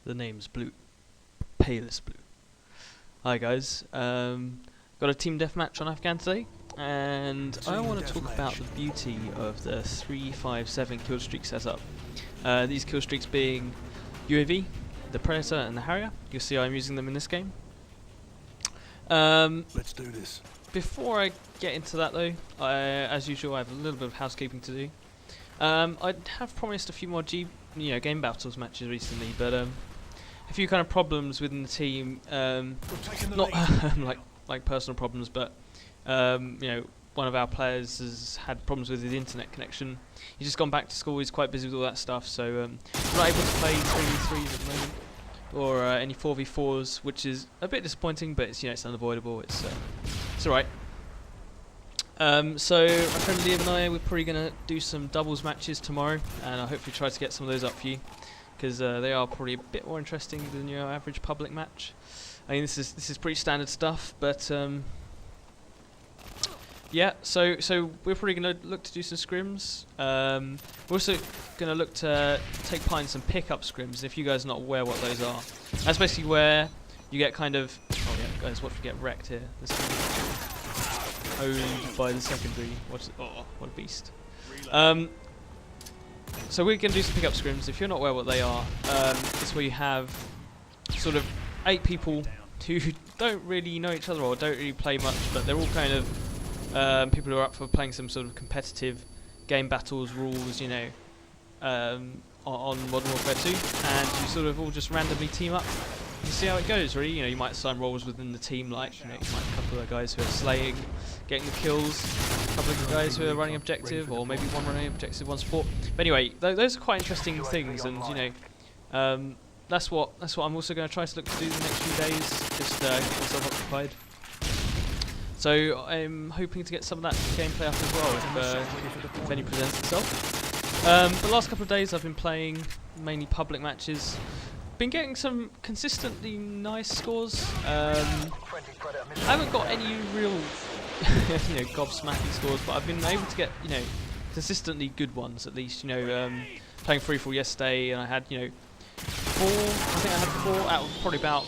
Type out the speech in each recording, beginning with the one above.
The name's Blue. Palest Blue. Hi guys. Got a team deathmatch on Afghan today, and I want to talk about the beauty of the 3-5-7 kill streak setup. These kill streaks being UAV, the Predator, and the Harrier. You'll see I'm using them in this game. Let's do this. Before I get into that though, as usual I have a little bit of housekeeping to do. I have promised a few more game battles matches recently, but a few kind of problems within the team, not like personal problems, but one of our players has had problems with his internet connection. He's just gone back to school. He's quite busy with all that stuff, so we're not able to play 3v3s at the moment, or any 4v4s, which is a bit disappointing, but it's it's unavoidable. It's alright. So my friend Liam and I, we're probably gonna do some doubles matches tomorrow, and I'll hopefully try to get some of those up for you, because they are probably a bit more interesting than your average public match. I mean, this is pretty standard stuff, but yeah. So we're probably gonna look to do some scrims. We're also gonna look to take part in some pickup scrims. And if you guys are not aware what those are, that's basically where you get kind of. Oh yeah, guys, watch me get wrecked here. This owned by the secondary. Watch it. Oh, what a beast. So we're going to do some pickup scrims. If you're not aware what they are, it's where you have sort of 8 people who don't really know each other or don't really play much, but they're all kind of people who are up for playing some sort of competitive game battles, rules, on Modern Warfare 2, and you sort of all just randomly team up. You see how it goes, really. You might assign roles within the team, like you might have a couple of guys who are slaying, getting the kills, a couple of guys who are running objective, or maybe one running objective, one support. But anyway, those are quite interesting things, and that's what I'm also going to try to look to do the next few days, just keep myself occupied. So I'm hoping to get some of that gameplay up as well if any presents itself. The last couple of days I've been playing mainly public matches. Been getting some consistently nice scores. I haven't got any real gobsmacking scores, but I've been able to get consistently good ones at least. Playing free-for-all yesterday, and I had 4. I think I had 4 out of probably about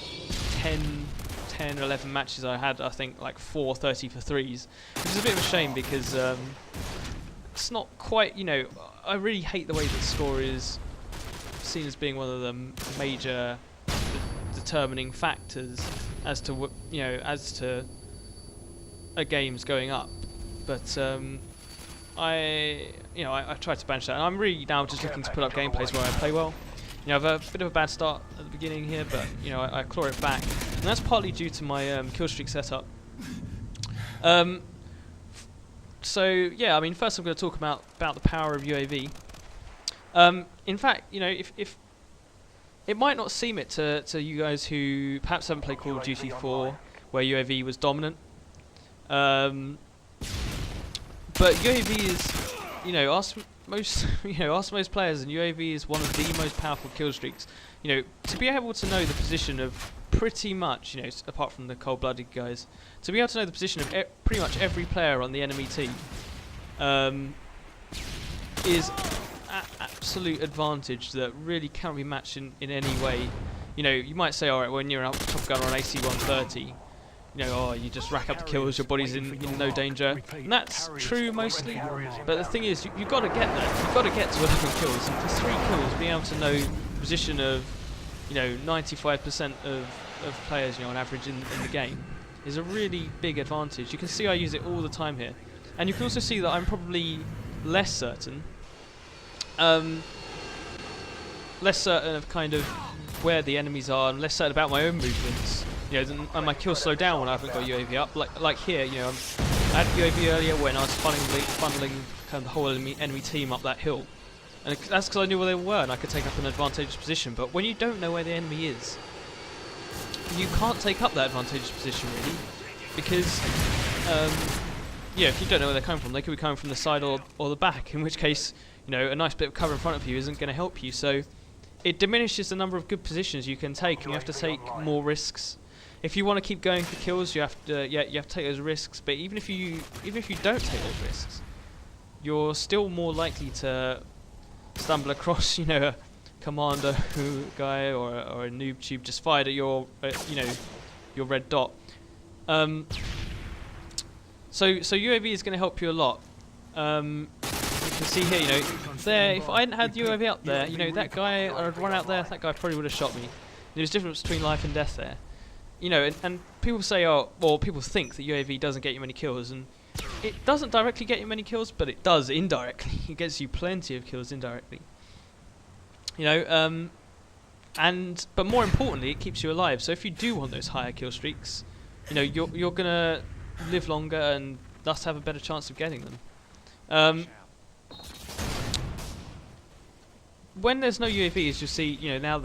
10 or 11 matches. I had, I think, like 4 30 for 3s, which is a bit of a shame because it's not quite. I really hate the way that score is seen as being one of the major determining factors as to a game's going up, but I try to banish that, and I'm really now just looking to put up gameplays where I play well. I've a bit of a bad start at the beginning here, but I claw it back, and that's partly due to my kill streak setup. So yeah, I mean, first I'm going to talk about the power of UAV. In fact, if it might not seem it to you guys who perhaps haven't played Call of Duty 4, where UAV was dominant, but UAV is, ask most players, and UAV is one of the most powerful kill streaks. To be able to know the position of pretty much, apart from the cold-blooded guys, to be able to know the position of pretty much every player on the enemy team, is absolute advantage that really cannot be matched in any way. You might say, alright, when you're a top gunner on AC-130, you just rack up the kills, your body's in no danger, and that's true mostly, but the thing is, you've got to get there. You've got to get to 11 kills, and for 3 kills, being able to know the position of 95% of players on average in the game is a really big advantage. You can see I use it all the time here, and you can also see that I'm probably less certain of kind of where the enemies are, and less certain about my own movements. And my kills slow down when I haven't got UAV up. Like here, I had UAV earlier when I was funneling kind of the whole enemy team up that hill, and that's because I knew where they were and I could take up an advantageous position. But when you don't know where the enemy is, you can't take up that advantageous position really, because if you don't know where they're coming from, they could be coming from the side or the back. In which case, a nice bit of cover in front of you isn't going to help you. So it diminishes the number of good positions you can take, and you have to take more risks. If you want to keep going for kills, you have to take those risks. But even if you don't take those risks, you're still more likely to stumble across commander guy or a noob tube just fired at your your red dot. So UAV is going to help you a lot. You can see here, there. If I hadn't had UAV up there, that guy I'd run out there. That guy probably would have shot me. There's a difference between life and death there. And people say, people think that UAV doesn't get you many kills, and it doesn't directly get you many kills, but it does indirectly. It gets you plenty of kills indirectly. But more importantly, it keeps you alive. So if you do want those higher kill streaks, you're gonna live longer and thus have a better chance of getting them. When there's no UAVs, you'll see, now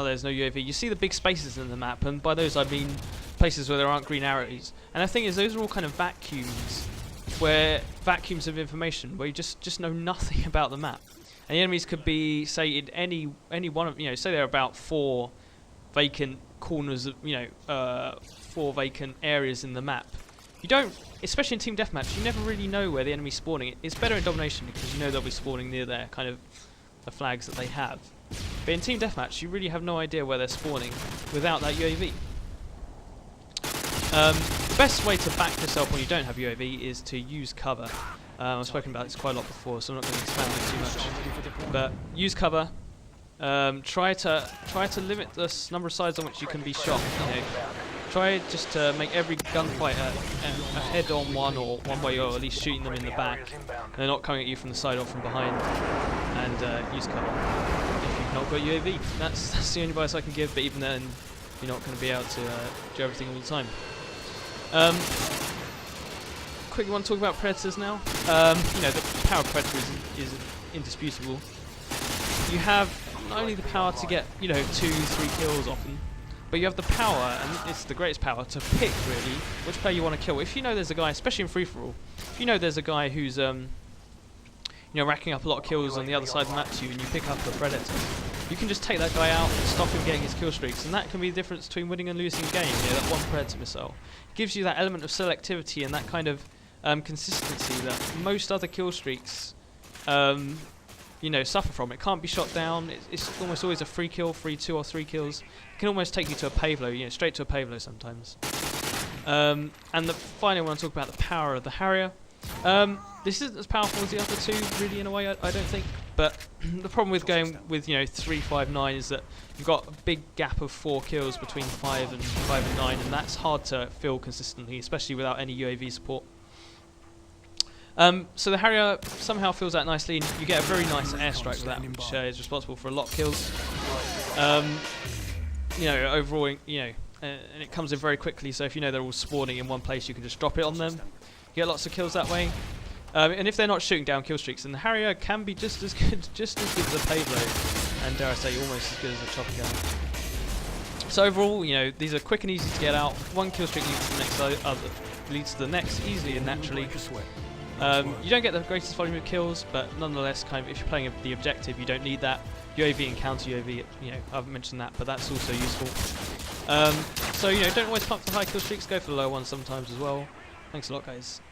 there's no UAV. You see the big spaces in the map, and by those I mean places where there aren't green arrows. And the thing is, those are all kind of vacuums of information where you just know nothing about the map. And the enemies could be, say, in any one of, say there are about 4 vacant corners of, 4 vacant areas in the map. You don't, especially in team deathmatch, you never really know where the enemy's spawning. It's better in domination because they'll be spawning near their kind of the flags that they have. But in team deathmatch, you really have no idea where they're spawning without that UAV. The best way to back yourself when you don't have UAV is to use cover. I've spoken about this quite a lot before, so I'm not going to expand on it too much. But use cover. Try to limit the number of sides on which you can be shot. Try just to make every gunfight a head-on one, or one where you're at least shooting them in the back. And they're not coming at you from the side or from behind. And use cover if you've not got UAV. That's the only advice I can give. But even then, you're not going to be able to do everything all the time. Quickly want to talk about predators now. The power of predator is indisputable. You have not only the power to get 2-3 kills often, but you have the power, and it's the greatest power, to pick really which player you want to kill. If there's a guy, especially in free for all, if there's a guy who's racking up a lot of kills on the other side of the map to you, and you pick up a predator, you can just take that guy out and stop him getting his kill streaks, and that can be the difference between winning and losing a game. That one predator missile gives you that element of selectivity and that kind of consistency that most other kill streaks suffer from. It can't be shot down. It's almost always a free kill, 2 or 3 kills. It can almost take you to a pavlo, straight to a pavlo sometimes. And finally I want to talk about the power of the Harrier. This isn't as powerful as the other two, really, in a way, I don't think. But the problem with going with 3, 5, 9 is that you've got a big gap of 4 kills between 5 and 9, and that's hard to fill consistently, especially without any UAV support. So the Harrier somehow fills out nicely, and you get a very nice airstrike with that, which is responsible for a lot of kills. Overall, and it comes in very quickly. So if they're all spawning in one place, you can just drop it on them. You get lots of kills that way. And if they're not shooting down kill streaks, then the Harrier can be just as good as a payload, and dare I say, almost as good as a chopper gun. So overall, these are quick and easy to get out. One kill streak leads to the next easily and naturally. You don't get the greatest volume of kills, but nonetheless, kind of, if you're playing the objective, you don't need that. UAV and counter UAV, I haven't mentioned that, but that's also useful. So don't always pump for high kill streaks. Go for the low ones sometimes as well. Thanks a lot, guys.